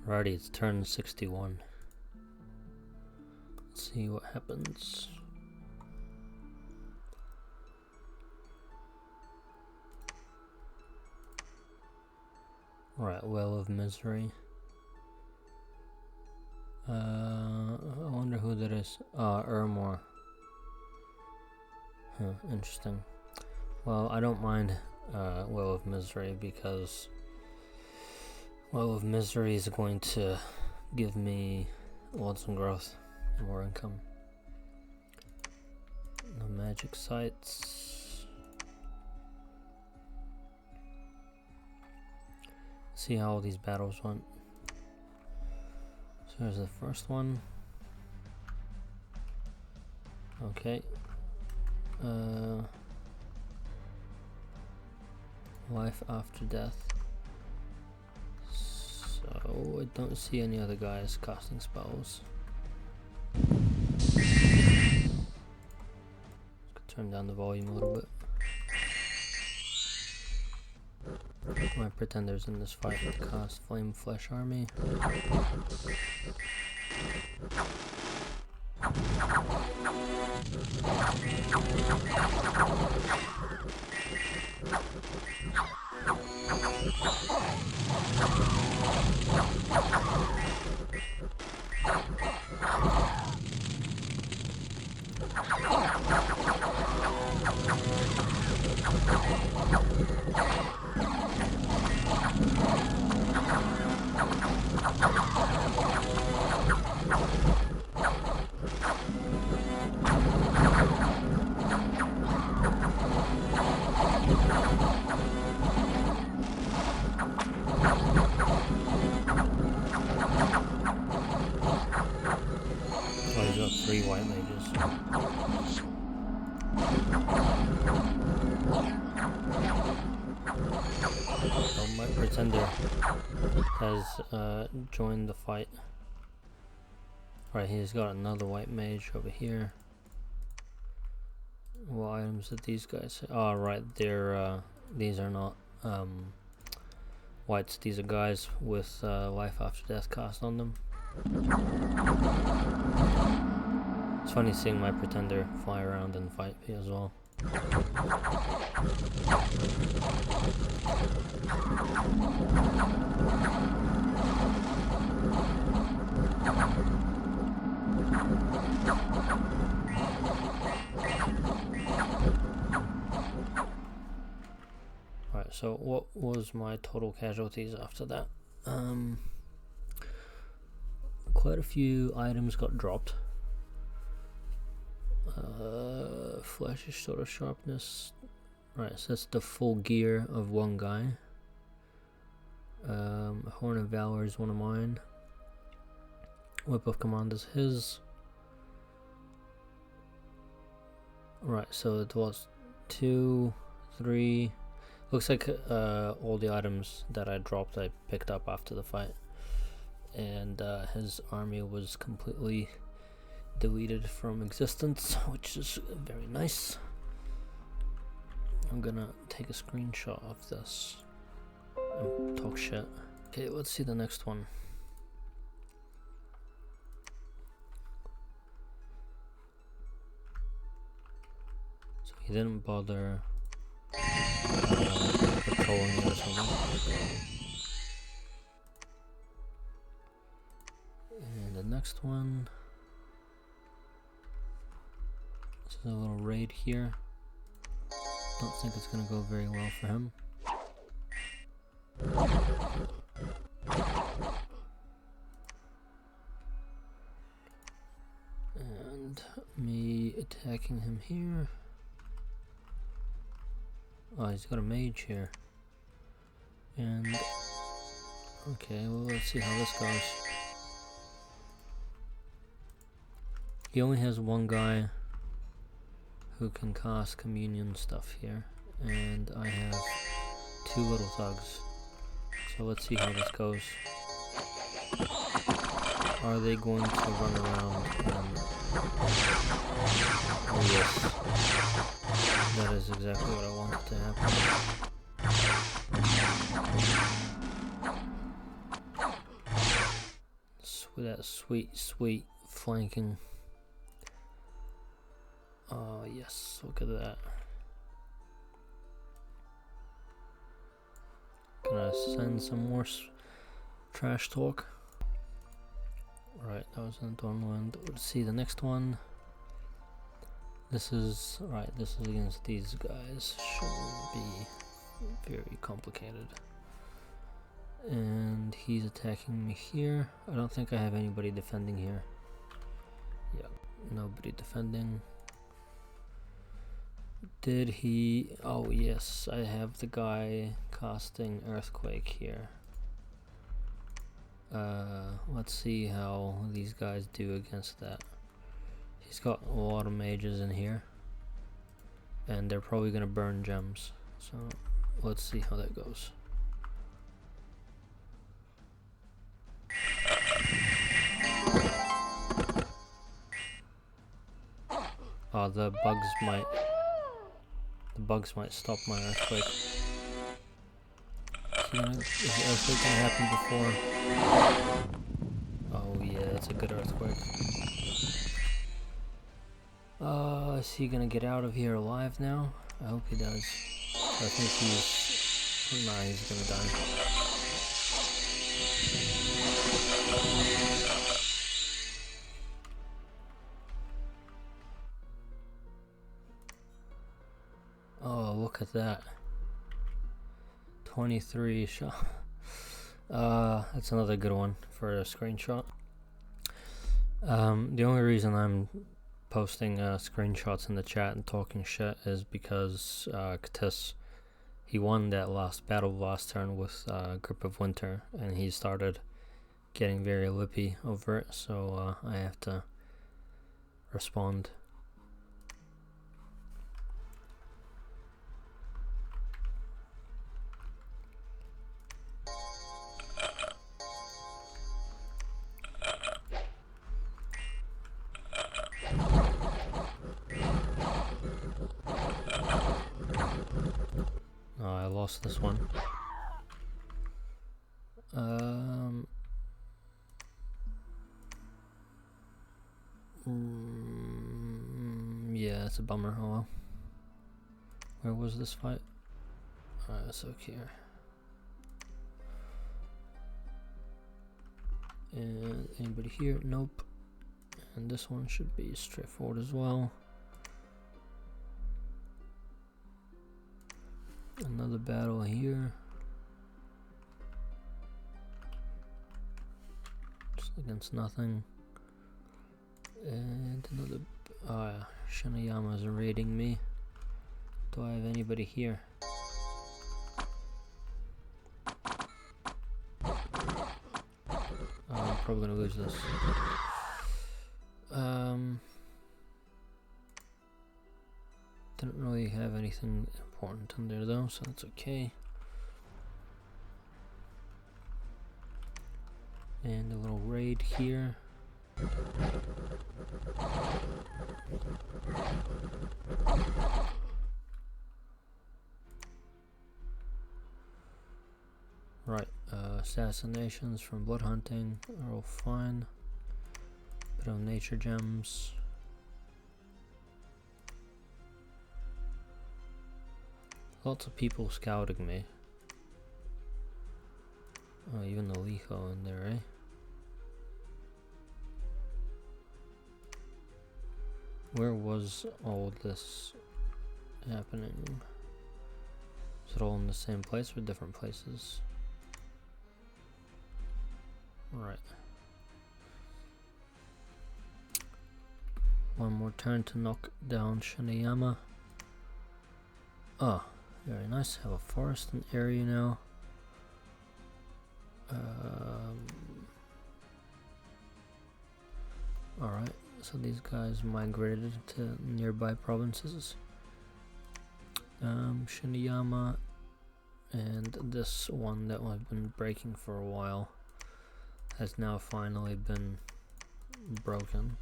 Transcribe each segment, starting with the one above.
Alrighty, it's turn 61. Let's see what happens. Alright, Well of Misery. I wonder who that is. Ermor. Huh, interesting. Well, I don't mind Well of Misery because Well of Misery is going to give me lots of growth and more income. No magic sites. See how all these battles went. So here's the first one. Okay. Life after death. So I don't see any other guys casting spells. Turn down the volume a little bit. My pretenders in this fight will cast Flame Flesh Army. Three white mages. So my pretender has joined the fight. Right, he's got another white mage over here. What items did these guys say? Oh, right, they're these are not whites. These are guys with life after death cast on them. It's funny seeing my pretender fly around and fight me as well. Alright, so what was my total casualties after that? Quite a few items got dropped. Flashish sort of sharpness. Right, so that's the full gear of one guy. Horn of Valor is one of mine. Whip of Command is his. Right, so it was 2, 3. Looks like all the items that I dropped I picked up after the fight. And his army was completely deleted from existence, which is very nice. I'm gonna take a screenshot of this and talk shit. Okay, let's see the next one. So he didn't bother patrolling it or something. And the next one. This is a little raid here. Don't think it's gonna go very well for him. And me attacking him here. Oh, he's got a mage here. And okay, well, let's see how this goes. He only has one guy who can cast communion stuff here, and I have 2 little thugs. So let's see how this goes. Are they going to run around and... Oh yes, that is exactly what I wanted to happen. with that sweet, sweet flanking. Oh yes, look at that. Gonna send some more trash talk. Right, that was in Dornland. Let's see the next one. This is against these guys. Shouldn't be very complicated. And he's attacking me here. I don't think I have anybody defending here. Yeah, nobody defending. Did he... Oh yes, I have the guy casting Earthquake here. Let's see how these guys do against that. He's got a lot of mages in here. And they're probably gonna burn gems. So let's see how that goes. Oh, the bugs might stop my earthquake. Is the earthquake gonna happen before? Oh yeah, that's a good earthquake. Is he gonna get out of here alive now? I hope he does. I think he's... Nah, he's gonna die. Oh, look at that. 23 shot. That's another good one for a screenshot. The only reason I'm posting screenshots in the chat and talking shit is because Katis, he won that last battle last turn with Grip of Winter, and he started getting very lippy over it, so I have to respond. I lost this one. Yeah, it's a bummer. Oh well. Where was this fight? It's okay here. And anybody here? Nope. And this one should be straightforward as well. Another battle here. Just against nothing. And another... Shinayama is raiding me. Do I have anybody here? I'm probably gonna lose this. Didn't really have anything important in there though, so that's okay. And a little raid here. Right, assassinations from blood hunting are all fine. Bit of nature gems. Lots of people scouting me. Oh, even the Liho in there, eh? Where was all this happening? Is it all in the same place or different places? Right. One more turn to knock down Shinayama. Oh, very nice. Have a forest and area now. Alright, so these guys migrated to nearby provinces. Shinayama and this one that I've been breaking for a while has now finally been broken.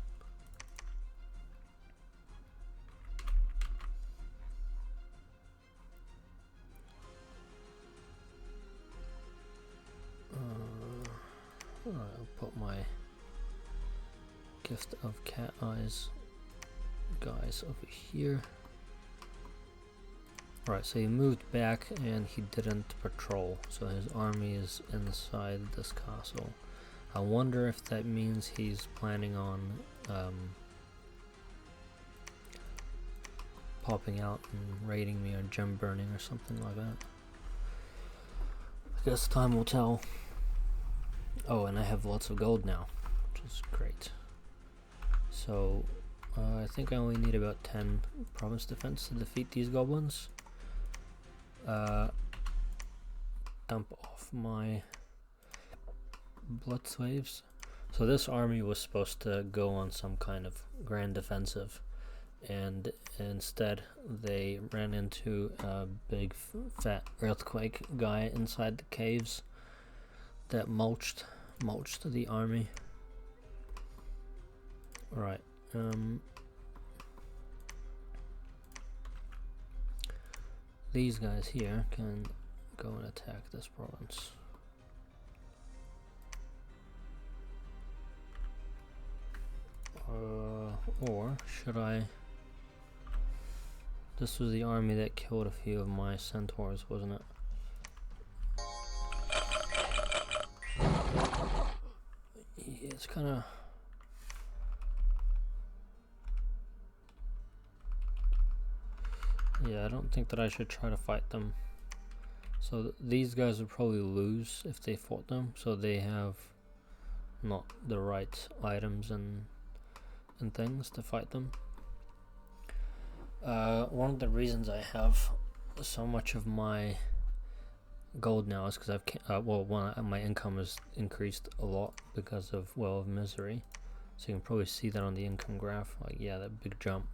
Alright, I'll put my Gift of Cat Eyes guys over here. Right, so he moved back and he didn't patrol, so his army is inside this castle. I wonder if that means he's planning on popping out and raiding me or gem burning or something like that. I guess time will tell. Oh, and I have lots of gold now, which is great. So I think I only need about 10 province defense to defeat these goblins. Dump off my blood slaves. So this army was supposed to go on some kind of grand defensive, and instead they ran into a big fat earthquake guy inside the caves that mulched the army. Right. These guys here can go and attack this province. Or should I? This was the army that killed a few of my centaurs, wasn't it? Yeah, it's kind of. Yeah, I don't think that I should try to fight them. So these guys would probably lose if they fought them, so they have not the right items and things to fight them. One of the reasons I have so much of my gold now is because I've my income has increased a lot because of Well of Misery, so you can probably see that on the income graph. Like, yeah, that big jump.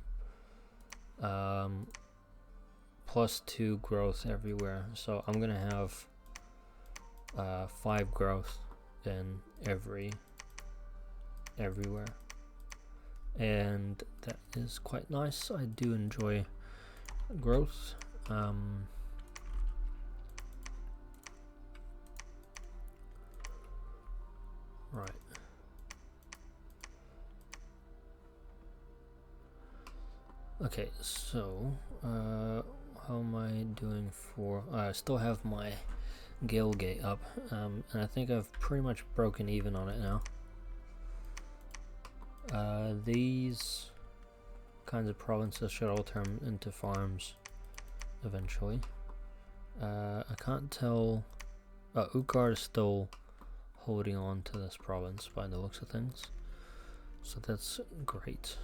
+2 growth everywhere, so I'm gonna have 5 growth in everywhere, and that is quite nice. I do enjoy growth. Right. Okay, so how am I doing for? I still have my Gale Gate up, and I think I've pretty much broken even on it now. These kinds of provinces should all turn into farms eventually. I can't tell. Ukar is still holding on to this province by the looks of things, so that's great.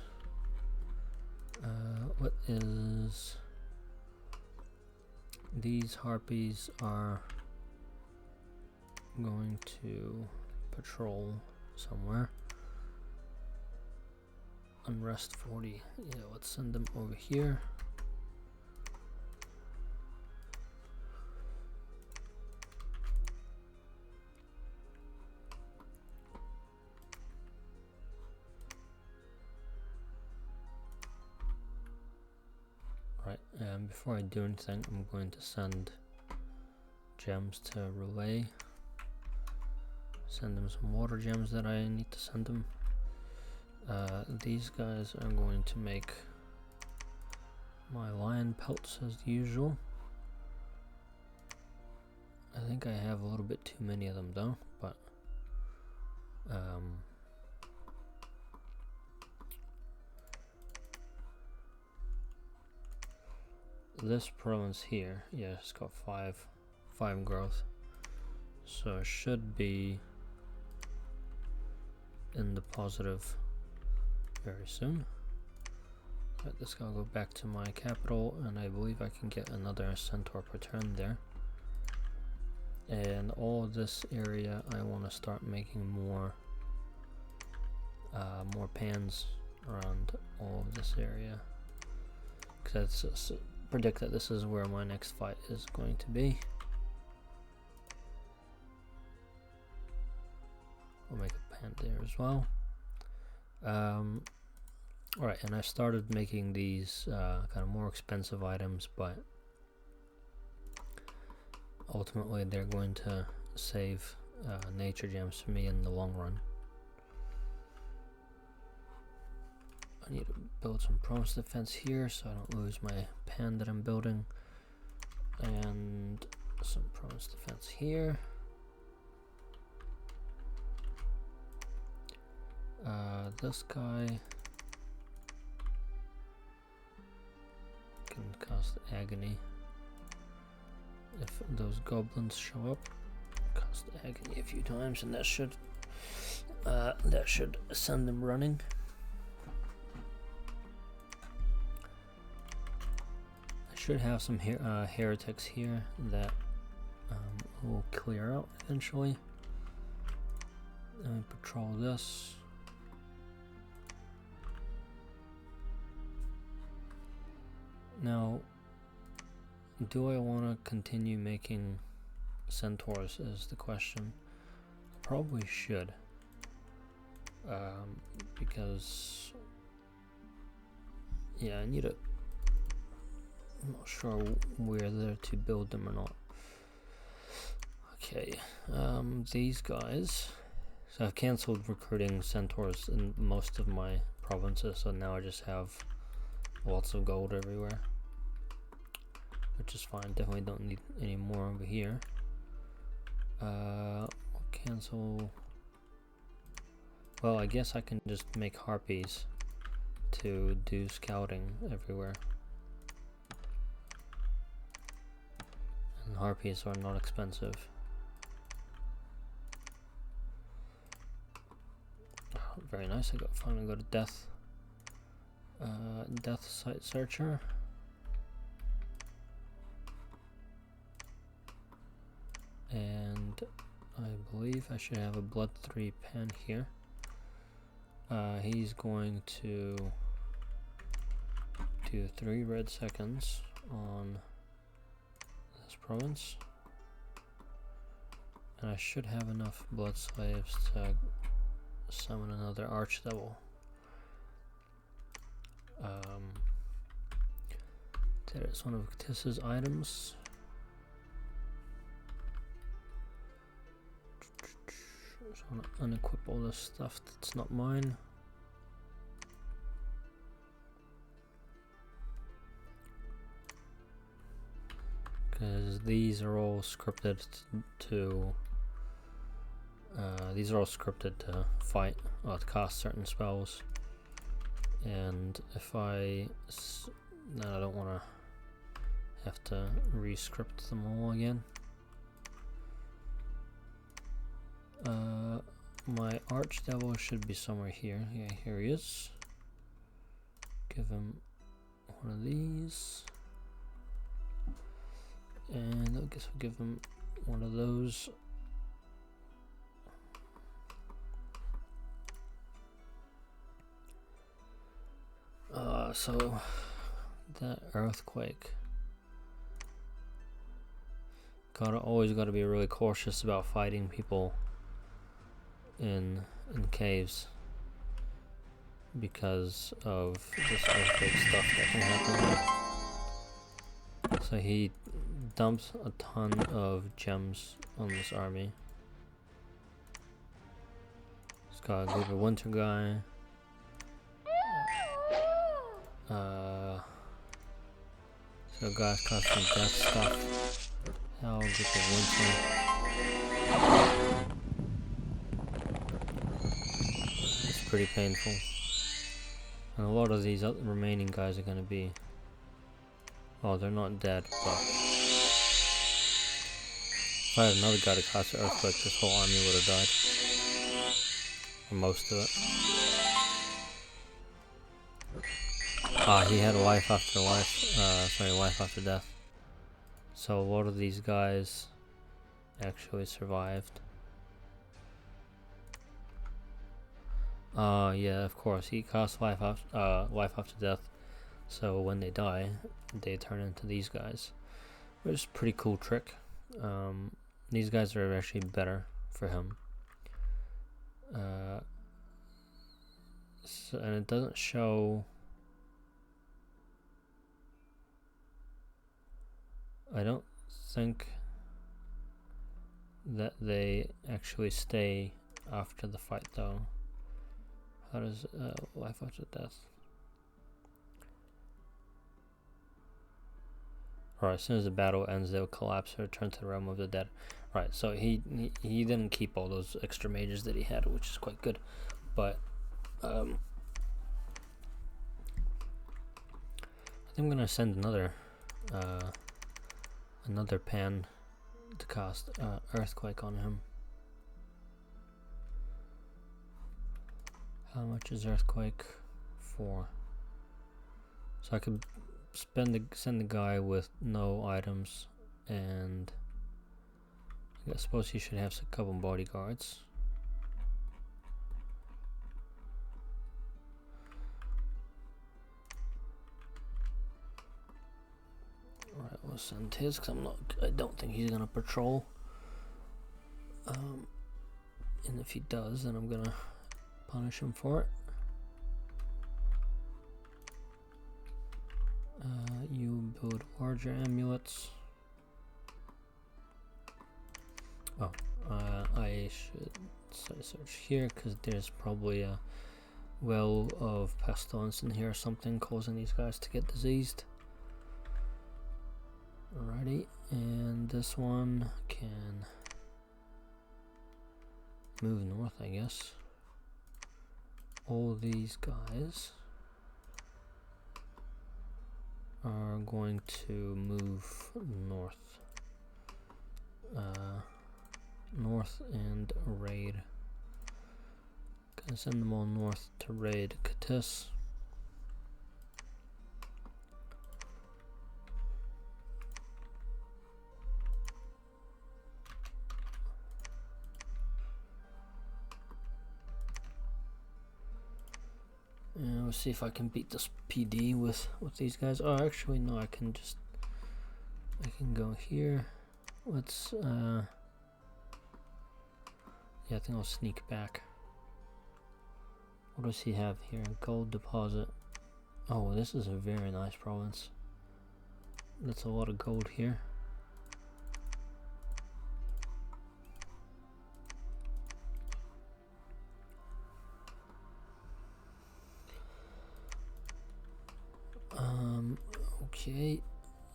What is... These harpies are going to patrol somewhere. Unrest 40. Yeah, let's send them over here. Right, and before I do anything, I'm going to send gems to Relay. Send them some water gems that I need to send them. These guys are going to make my lion pelts as usual. I think I have a little bit too many of them though, but this province here, yeah, it's got 5 growth, so it should be in the positive very soon. Let this guy go back to my capital, and I believe I can get another centaur per turn there. And all of this area, I want to start making more pans around all of this area, because it's predict that this is where my next fight is going to be. I'll make a pan there as well. Alright, and I started making these kind of more expensive items, but ultimately they're going to save nature gems for me in the long run. I need to build some province defense here so I don't lose my pen that I'm building, and some province defense here. This guy can cast agony. If those goblins show up, cast agony a few times, and that should send them running. I should have some heretics here that will clear out eventually. Let me patrol this. Now, do I want to continue making centaurs is the question. I probably should. Because, yeah, I need to, I'm not sure where they're to build them or not. Okay, these guys, so I've cancelled recruiting centaurs in most of my provinces, so now I just have lots of gold everywhere, which is fine. Definitely don't need any more over here. Cancel. Well, I guess I can just make harpies to do scouting everywhere. And harpies are not expensive. Oh, very nice. I finally got a death site searcher. And I believe I should have a blood 3 pen here. He's going to do 3 red seconds on this province, and I should have enough blood slaves to summon another archdevil. That is one of Tiss's items. Just want to unequip all this stuff that's not mine. Because these are all scripted to fight or to cast certain spells. And if I don't want to have to re-script them all again. My archdevil should be somewhere here. Yeah, here he is. Give him one of these. And I guess we'll give him one of those. So that earthquake. Always gotta be really cautious about fighting people in caves because of this earthquake stuff that can happen. So he dumps a ton of gems on this army. He's got a group of winter guy. So guys got some death stuff. Hell, group of winter. It's pretty painful. And a lot of these remaining guys are gonna be, well, they're not dead, but if I had another guy to cast an earthquake, this whole army would have died. Or most of it. He had a life after life, life after death. So a lot of these guys actually survived. Yeah, of course, he casts life after death. So when they die, they turn into these guys, which is a pretty cool trick. These guys are actually better for him. And it doesn't show. I don't think that they actually stay after the fight, though. How does life after death? Alright, as soon as the battle ends, they'll collapse or return to the realm of the dead. Right, so he didn't keep all those extra mages that he had, which is quite good. But I think I'm gonna send another pan to cast Earthquake on him. How much is Earthquake for? So I could send the guy with no items, and I suppose he should have a couple bodyguards. Alright, we'll send his, because I don't think he's gonna patrol. And if he does, then I'm gonna punish him for it. You build larger amulets. Oh, I should search here, because there's probably a well of pestilence in here or something causing these guys to get diseased. Alrighty, and this one can move north, I guess. All these guys are going to move north. North and raid. Gonna send them all north to raid Katis. And we'll see if I can beat this PD with these guys. Oh, actually no, I can go here. Let's yeah, I think I'll sneak back. What does he have here? Gold deposit. Oh, this is a very nice province. That's a lot of gold here. Okay,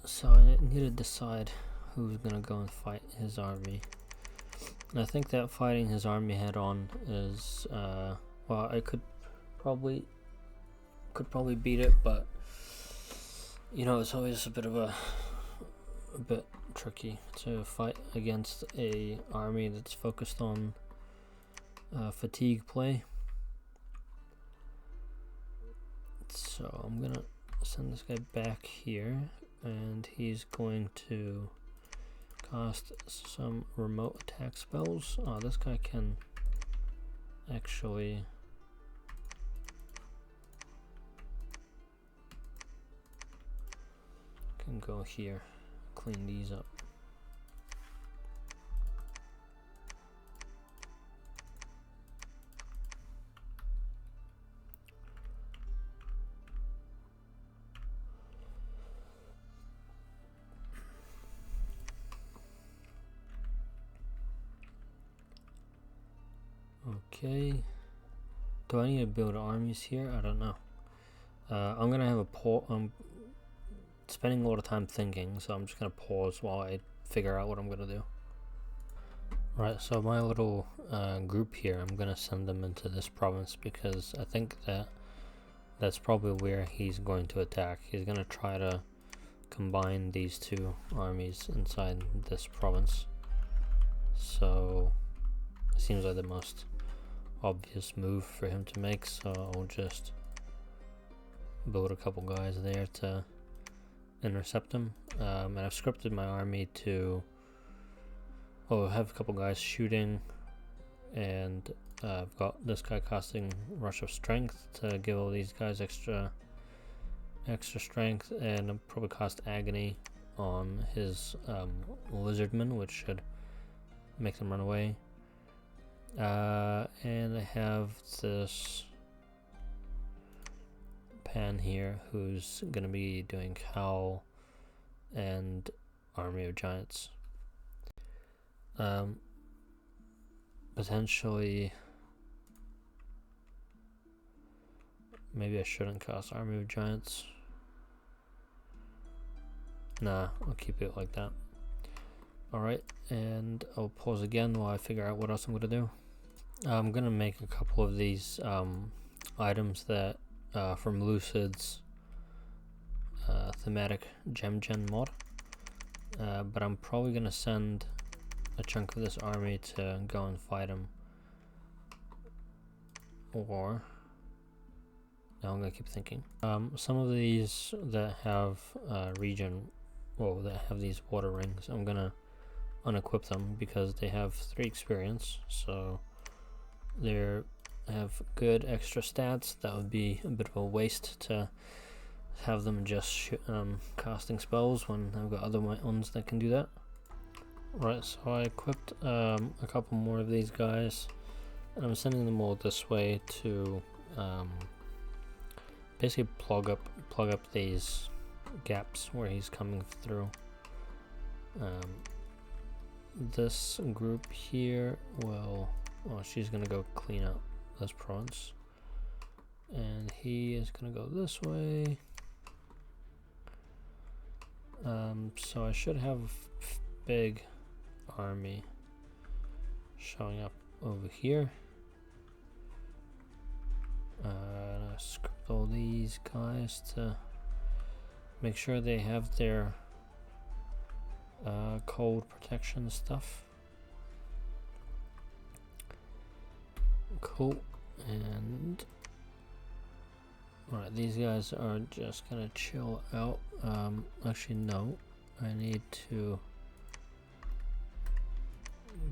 so I need to decide who's gonna go and fight his army. And I think that fighting his army head on is well, I could probably beat it, but you know, it's always a bit tricky to fight against a army that's focused on fatigue play. So I'm gonna send this guy back here, and he's going to cast some remote attack spells. Oh, this guy can actually go here, clean these up. Okay, do I need to build armies here? I don't know. I'm gonna have a pause. I'm spending a lot of time thinking, so I'm just gonna pause while I figure out what I'm gonna do. Right, so my little group here, I'm gonna send them into this province because I think that's probably where he's going to attack. He's gonna try to combine these two armies inside this province. So it seems like the most obvious move for him to make, so I'll just build a couple guys there to intercept him. And I've scripted my army to have a couple guys shooting, and I've got this guy casting Rush of Strength to give all these guys extra strength, and I'll probably cast Agony on his Lizardmen, which should make them run away. And I have this Pan here who's gonna be doing Howl and Army of Giants. Potentially maybe I shouldn't cast Army of Giants. Nah, I'll keep it like that. Alright, and I'll pause again while I figure out what else I'm gonna do. I'm gonna make a couple of these items that from Lucid's thematic gem gen mod, but I'm probably gonna send a chunk of this army to go and fight him, or now I'm gonna keep thinking. Some of these that have that have these water rings, I'm gonna unequip them because they have 3 experience, so they have good extra stats. That would be a bit of a waste to have them just casting spells when I've got other ones that can do that. Right, so I equipped a couple more of these guys, and I'm sending them all this way to basically plug up these gaps where he's coming through. This group here she's gonna go clean up this province, and he is gonna go this way. So I should have a big army showing up over here. And I script all these guys to make sure they have their cold protection stuff. Cool. And alright, these guys are just gonna chill out. Actually no, I need to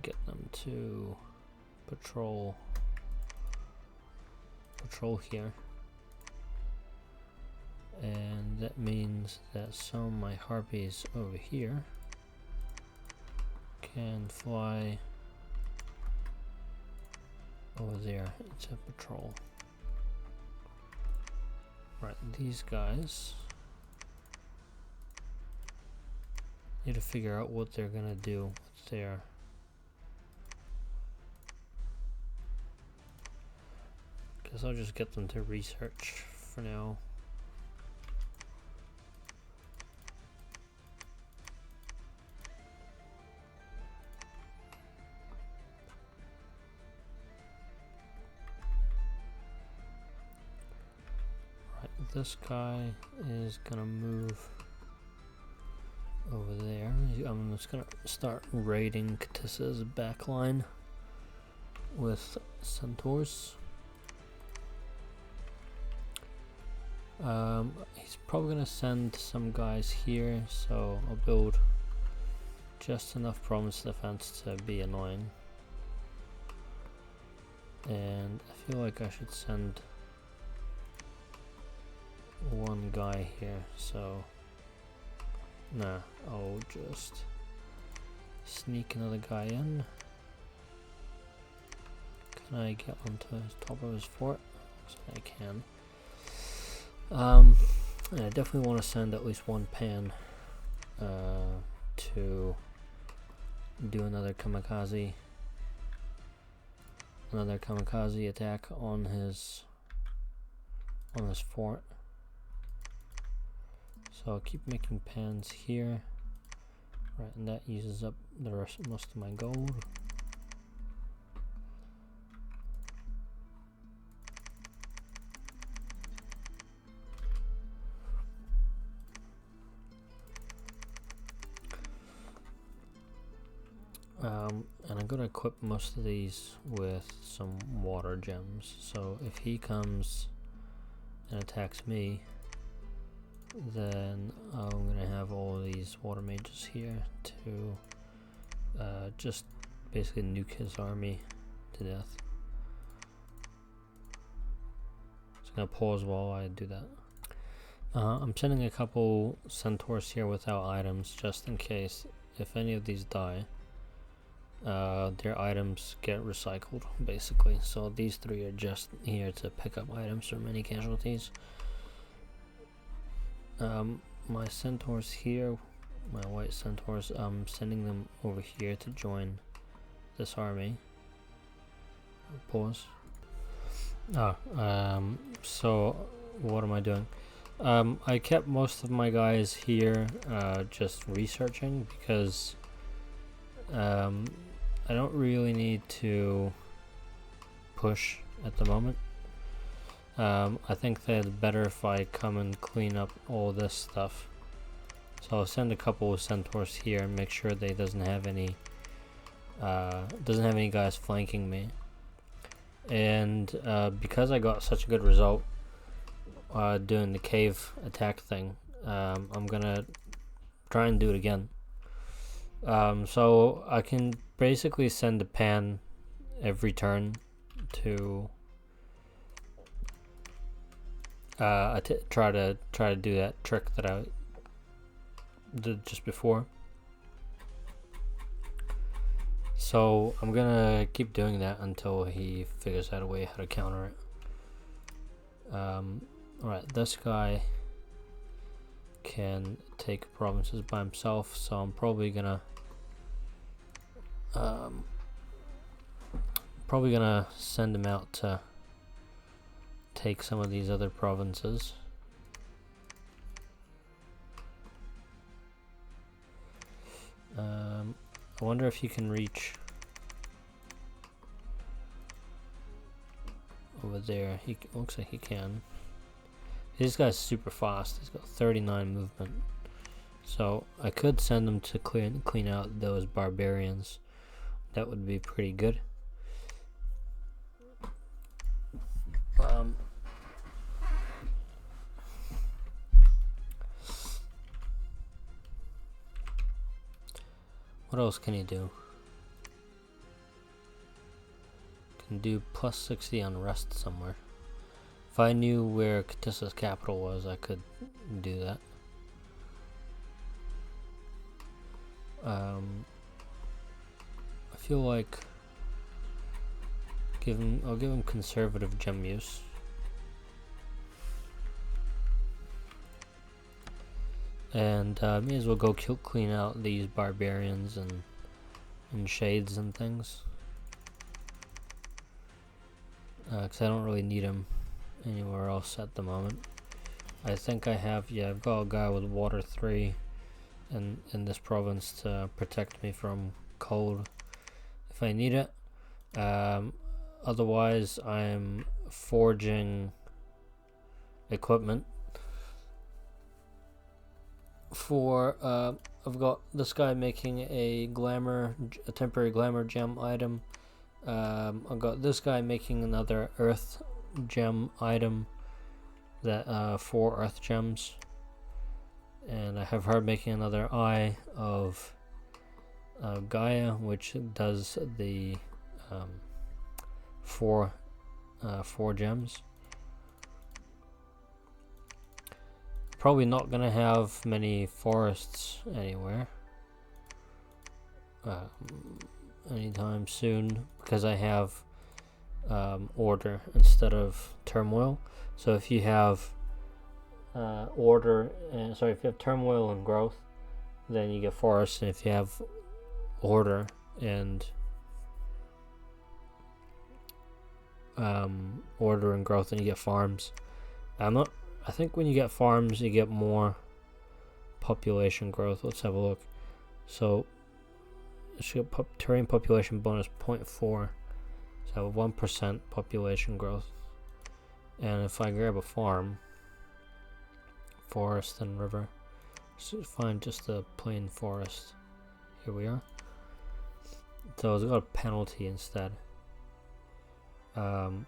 get them to patrol here, and that means that some of my harpies over here can fly over there to patrol. Right, these guys need to figure out what they're gonna do with their guess I'll just get them to research for now. Right, this guy is gonna move over there. I'm just gonna start raiding Katissa's backline with centaurs. He's probably gonna send some guys here, so I'll build just enough province defense to be annoying. And I feel like I should send one guy here, so nah, I'll just sneak another guy in. Can I get onto the top of his fort? So I can. I definitely want to send at least one pan to do another kamikaze attack on his fort. So I'll keep making pans here. Right, and that uses up most of my gold. And I'm gonna equip most of these with some water gems, so if he comes and attacks me, then I'm gonna have all these water mages here to just basically nuke his army to death. So I'm gonna pause while I do that. I'm sending a couple centaurs here without items, just in case if any of these die. Their items get recycled basically, so these 3 are just here to pick up items from any casualties. My centaurs here, my white centaurs, I'm sending them over here to join this army. Pause. So what am I doing? I kept most of my guys here just researching because I don't really need to push at the moment. I think that it's better if I come and clean up all this stuff. So I'll send a couple of centaurs here and make sure they doesn't have any guys flanking me. And because I got such a good result doing the cave attack thing, I'm gonna try and do it again. So I can basically send a pan every turn to try to do that trick that I did just before. So I'm gonna keep doing that until he figures out a way how to counter it. Alright, this guy can take provinces by himself, so I'm probably gonna send him out to take some of these other provinces. I wonder if you can reach over there. He looks like he can. This guy's super fast. He's got 39 movement. So I could send him to clean out those barbarians. That would be pretty good. What else can he do? Can do plus 60 on rest somewhere. If I knew where Katissa's capital was, I could do that. I feel like I'll give him conservative gem use. And may as well go clean out these barbarians and shades and things. Because I don't really need them anywhere else at the moment. I think I have, yeah, I've got a guy with water 3 in this province to protect me from cold if I need it. Otherwise, I'm forging equipment for I've got this guy making a temporary glamour gem item. I've got this guy making another earth gem item, that 4 earth gems, and I have her making another eye of Gaia, which does the 4 gems. Probably not gonna have many forests anywhere anytime soon, because I have order instead of turmoil. So if you have if you have turmoil and growth, then you get forests, and if you have order and growth, then you get farms. I think when you get farms, you get more population growth. Let's have a look. So, terrain population bonus 0.4. So I have 1% population growth. And if I grab a farm, forest and river, so find just a plain forest. Here we are. So it's got a penalty instead. So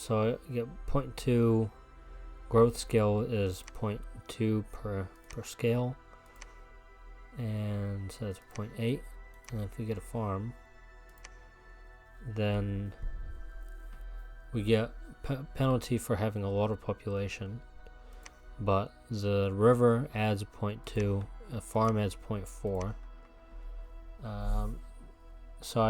I get 0.2. Growth scale is 0.2 per scale, and so that's 0.8. And if we get a farm, then we get penalty for having a lot of population, but the river adds 0.2, a farm adds 0.4. So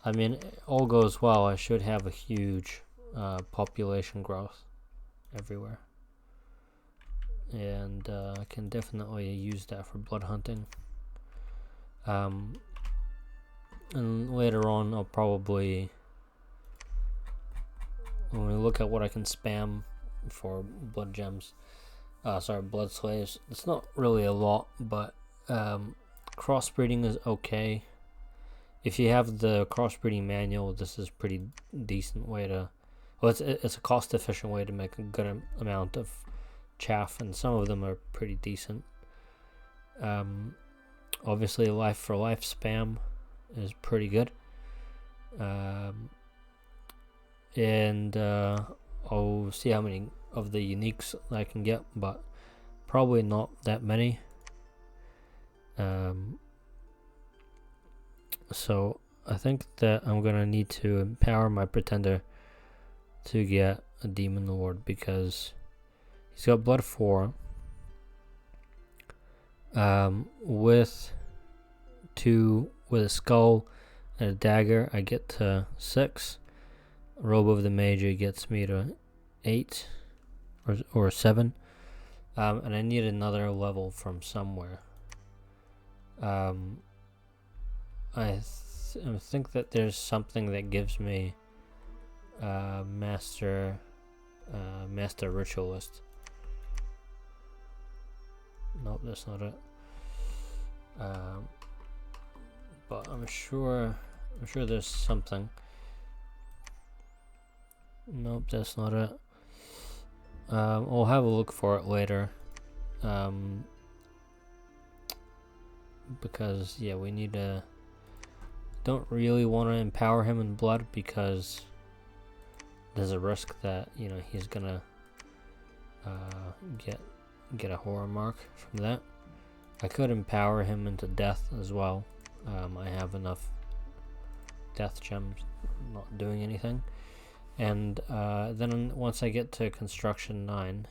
I mean, all goes well, I should have a huge population growth everywhere, and I can definitely use that for blood hunting. And later on, I'll probably when we look at what I can spam for blood gems, blood slaves, it's not really a lot, but crossbreeding is okay. If you have the crossbreeding manual, this is pretty decent way to, well, it's a cost efficient way to make a good amount of chaff, and some of them are pretty decent. Obviously life for life spam is pretty good. And I'll see how many of the uniques I can get, but probably not that many. So I think that I'm gonna need to empower my pretender to get a demon lord, because he's got blood 4. With a skull and a dagger, I get to 6. Robe of the Major gets me to 8 or 7. And I need another level from somewhere. I think that there's something that gives me master ritualist. Nope, that's not it. But I'm sure there's something. Nope, that's not it. I'll have a look for it later. Because yeah, we need to. Don't really want to empower him in blood, because there's a risk that, you know, he's gonna get a horror mark from that. I could empower him into death as well. I have enough death gems not doing anything. And then once I get to construction 9,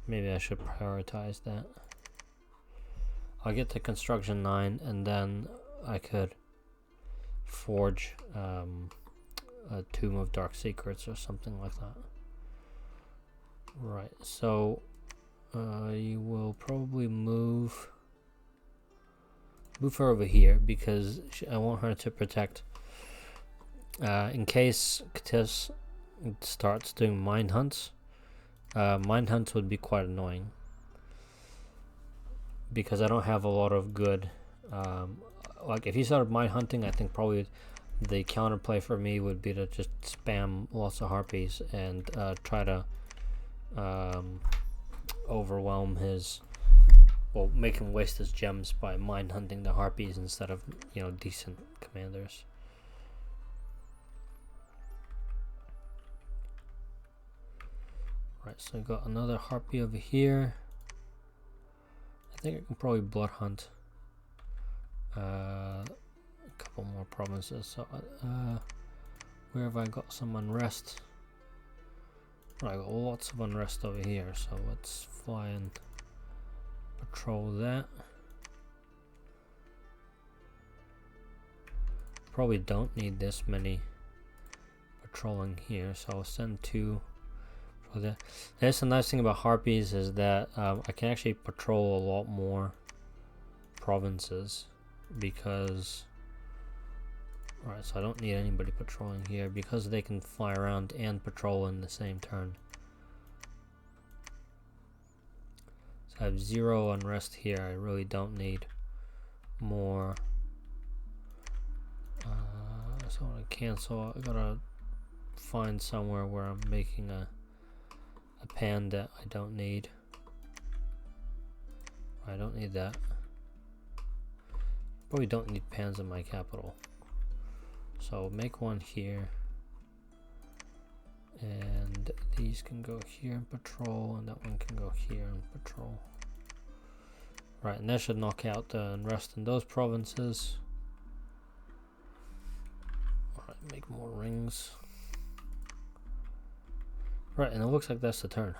maybe I should prioritize that. I'll get to construction 9, and then I could forge a Tomb of Dark Secrets or something like that. Right, so you will probably move her over here, because I want her to protect in case Ktis starts doing mine hunts. Mine hunts would be quite annoying, because I don't have a lot of good like if he started mine hunting, I think probably the counterplay for me would be to just spam lots of harpies and try to overwhelm his, well, make him waste his gems by mine hunting the harpies instead of, you know, decent commanders. Right, so I got another harpy over here. I think I can probably blood hunt a couple more provinces. So where have I got some unrest? Right, I got lots of unrest over here, so let's fly and patrol that. Probably don't need this many patrolling here, so I'll send 2. That's the nice thing about harpies, is that I can actually patrol a lot more provinces, because alright, so I don't need anybody patrolling here, because they can fly around and patrol in the same turn. So I have 0 unrest here. I really don't need more. So I want to cancel. I gotta find somewhere where I'm making a pan that I don't need. I don't need that. Probably don't need pans in my capital. So make one here. And these can go here and patrol, and that one can go here and patrol. Right, and that should knock out the unrest in those provinces. Alright, make more rings. Right, and it looks like that's the turn.